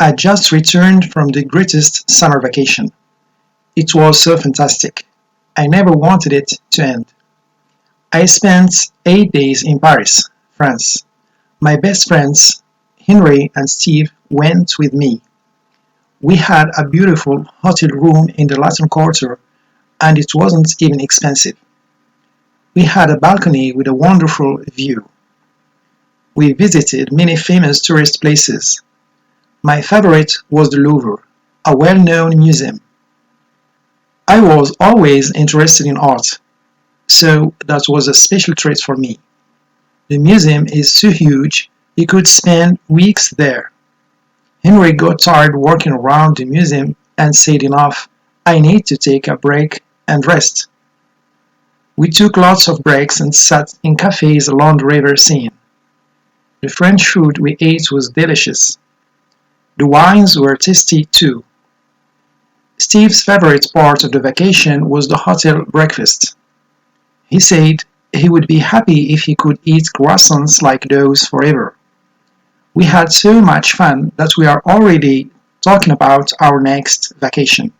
I just returned from the greatest summer vacation. It was so fantastic. I never wanted it to end. I spent 8 days in Paris, France. My best friends, Henry and Steve, went with me. We had a beautiful hotel room in the Latin Quarter, and it wasn't even expensive. We had a balcony with a wonderful view. We visited many famous tourist places. My favorite was the Louvre, a well-known museum. I was always interested in art, so that was a special treat for me. The museum is so huge you could spend weeks there. Henry got tired walking around the museum and said enough, I need to take a break and rest. We took lots of breaks and sat in cafes along the river Seine. The French food we ate was delicious. The wines were tasty too. Steve's favorite part of the vacation was the hotel breakfast. He said he would be happy if he could eat croissants like those forever. We had so much fun that we are already talking about our next vacation.